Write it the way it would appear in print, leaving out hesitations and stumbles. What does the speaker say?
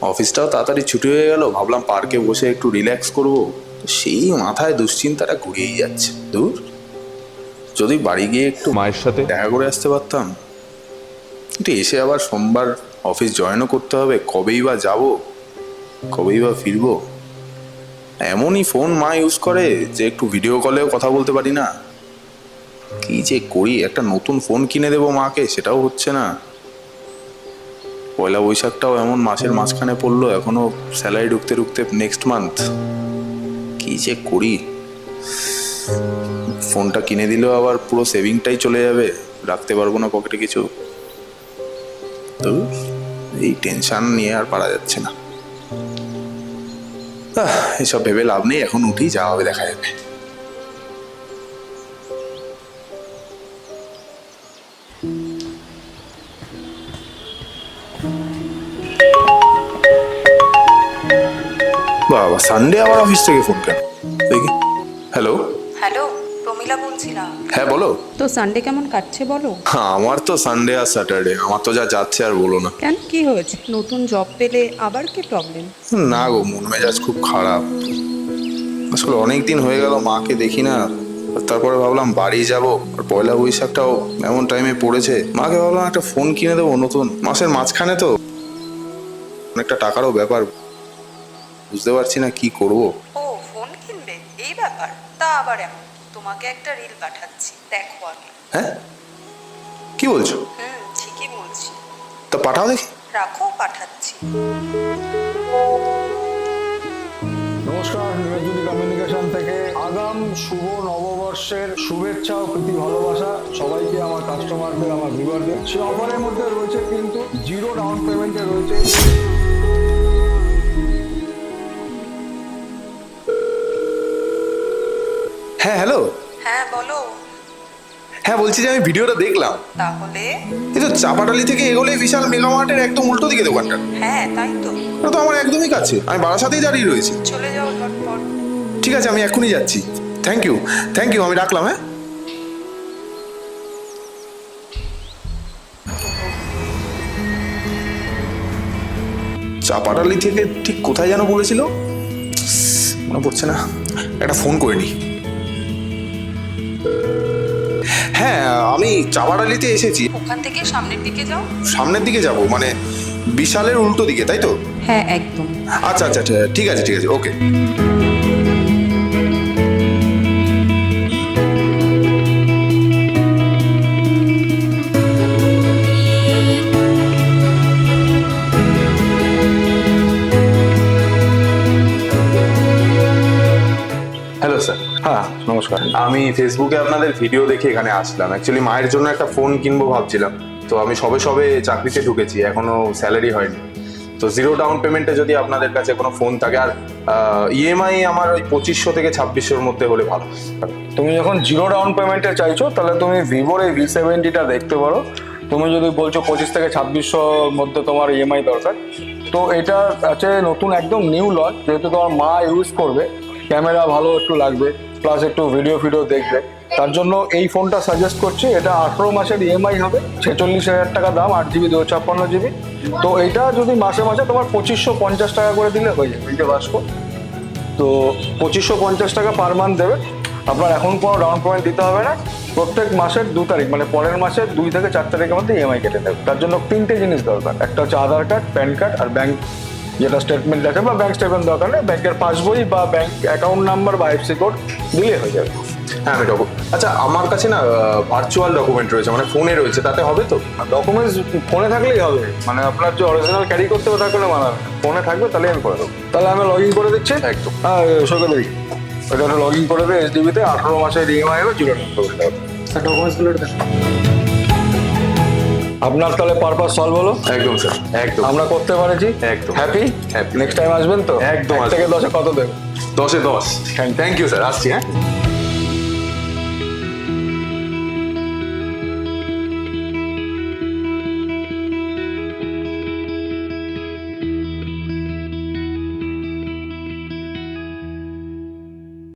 অফিসটাও তাড়াতাড়ি ছুটি হয়ে গেল, ভাবলাম পার্কে বসে একটু রিল্যাক্স করব। সেই মাথায় দুশ্চিন্তাটা ঘুরিয়েই যাচ্ছে। দূর, যদি বাড়ি গিয়ে একটু মায়ের সাথে দেখা করে আসতে পারতাম। কিন্তু এসে আবার সোমবার অফিস জয়েনও করতে হবে, কবেই বা যাব, কবেই বা ফিরবো। এমনই ফোন মা ইউজ করে যে একটু ভিডিও কলেও কথা বলতে পারি না। কি যে করি, একটা নতুন ফোন কিনে দেবো মাকে, সেটাও হচ্ছে না। পয়লা বৈশাখটাও এমন মাসের মাঝখানে পড়লো, এখনো স্যালারি ঢুকতে ঢুকতে নেক্সট মান্থ। কি যে করি, ফোনটা কিনে দিলেও আবার পুরো সেভিংটাই চলে যাবে, রাখতে পারবো না পকেটে কিছু। তো এই টেনশন নিয়ে আর পারা যাচ্ছে না। এসব ভেবে লাভ নেই, এখন উঠি, যা হবে দেখা যাবে। বাবা, সানডে আবার অফিস থেকে ফোন কেন দেখি। হ্যালো হ্যালো, প্রমিলা বলছিলাম। হ্যাঁ বলো। তো সানডে কেমন কাটছে বলো? আমার তো সানডে আর স্যাটারডে, আমার তো যা যাচ্ছে আর বলো না। কেন, কি হয়েছে? নতুন জব পেলে আবার কি প্রবলেম? না গো, মন মেজাজ খুব খারাপ। আসলে অনেক দিন হয়ে গেল মাকে দেখি না। তারপরে ভাবলাম বাড়ি যাব, আর পয়লা বৈশাখটাও এমন টাইমে পড়েছে। মাকে ভাবলাম একটা ফোন কিনে দেবো নতুন, মাসের মাঝখানে তো অনেকটা টাকারও ব্যাপার, বুঝতে পারছি না কি করব। ও, ফোন কিনবে, এই ব্যাপার? তা আবার এমন? তোমাকে একটা রিল পাঠাচ্ছি, দেখো আগে। হ্যাঁ, কি বলছো? ঠিকই বলছি। তা পাঠাও দেখি। রাখো, পাঠাচ্ছি। নমস্কার, নিরঞ্জনী কমিউনিকেশন থেকে আগাম শুভ নববর্ষের শুভেচ্ছা ও প্রীতি ভালোবাসা সবাইকে, আমার কাস্টমারদের, আমার ভিউয়ারদের। সেই অফারের মধ্যে রয়েছে কিন্তু জিরো ডাউন পেমেন্টে রয়েছে। হ্যাঁ হ্যালো। হ্যাঁ বলো। হ্যাঁ, বলছি যে আমি ভিডিওটা দেখলাম। তাহলে? এই তো চাপাটালি থেকে এগোলেই বিশাল মেগামার্টের একদম উল্টো দিকে দোকানটা। হ্যাঁ, তাই তো। ওটা তো আমার একদমই কাছে, আমি বারাসাতেই দাঁড়িয়ে রয়েছি। চলে যাও ঝটপট। ঠিক আছে, আমি এক্ষুনি যাচ্ছি। থ্যাংক ইউ, থ্যাংক ইউ, আমি রাখলাম। হ্যাঁ, চাপাটালি থেকে ঠিক কোথায় যেন বলেছিল, মনে পড়ছে না। একটা ফোন করে নি। হ্যাঁ, আমি চাপাটালিতে এসেছি। ওখান থেকে সামনের দিকে যাও। সামনের দিকে যাব মানে বিশালের উল্টো দিকে, তাই তো? হ্যাঁ, একদম। আচ্ছা আচ্ছা আচ্ছা, ঠিক আছে ঠিক আছে, ওকে। Hello sir. হ্যাঁ, নমস্কার। আমি ফেসবুকে আপনাদের ভিডিও দেখে এখানে আসলাম। অ্যাকচুয়ালি মায়ের জন্য একটা ফোন কিনবো ভাবছিলাম। তো আমি সবে সবে চাকরিতে ঢুকেছি, এখনো স্যালারি হয়নি। তো জিরো ডাউন পেমেন্টে যদি আপনাদের কাছে কোনো ফোন থাকে, আর ইএমআই আমার ওই 2500 থেকে 2600-র মধ্যে হলে ভালো। তুমি যখন জিরো ডাউন পেমেন্টে চাইছো, তাহলে তুমি ভিভোর এই V70টা দেখতে পারো। তুমি যদি বলছো 25 থেকে 2600-র মধ্যে তোমার ইএমআই দরকার, তো এটা আছে নতুন, একদম নিউ লঞ্চ। যেহেতু তোমার মা ইউজ করবে, ক্যামেরা ভালো একটু লাগবে, প্লাস একটু ভিডিও দেখবে, তার জন্য এই ফোনটা সাজেস্ট করছি। এটা 18 মাসের ইএমআই হবে, 46,000 টাকা দাম, 8GB 256GB। তো এইটা যদি মাসে মাসে তোমার 2550 টাকা করে দিলে হয়ে যাবে। এই যে বাস্কো, তো 2550 টাকা পার মান্থ দেবে। আপনার এখন কোনো ডাউন পেমেন্ট দিতে হবে না। প্রত্যেক মাসের 2 তারিখ মানে পরের মাসের 2 থেকে 4 তারিখের মধ্যে ইএমআই কেটে দেবে। তার জন্য 3টে জিনিস দরকার। একটা হচ্ছে আধার কার্ড, প্যান কার্ড, আর ব্যাংক যেটা স্টেটমেন্ট দেখে, বা ব্যাংক স্টেটমেন্ট দরকার নেই, ব্যাংকের পাসবই বা ব্যাংক অ্যাকাউন্ট নাম্বার বা আইএফএসসি কোড দিলে হয়ে যাবে। হ্যাঁ, আমি আচ্ছা, আমার কাছে না ভার্চুয়াল ডকুমেন্ট রয়েছে, মানে ফোনে রয়েছে, তাতে হবে তো? ডকুমেন্টস ফোনে থাকলেই হবে, মানে আপনার যে অরিজিনাল ক্যারি করতে হবে তার কোনো মানা নেই। ফোনে থাকবে তাহলে আমি করে দেবো। তাহলে আমি লগ ইন করে দিচ্ছি। একদম। হ্যাঁ, সঙ্গে দিই। ওটা লগ ইন করে দেবে এইচডিবিতে। 18 মাসের ইএমআই হবে, জিরো ডাউন পেমেন্ট। ডকুমেন্টসগুলো দেখো। আপনার তাহলে পারপাস সলভ হলো। একদম স্যার, একদম। আমরা করতে পারছি। একদম। হ্যাপি? Happy. নেক্সট টাইম আসবেন তো? একদম 1 থেকে 10-এ কত দেবেন? 10-এ 10। থ্যাংক ইউ স্যার, আসছি। হ্যাঁ।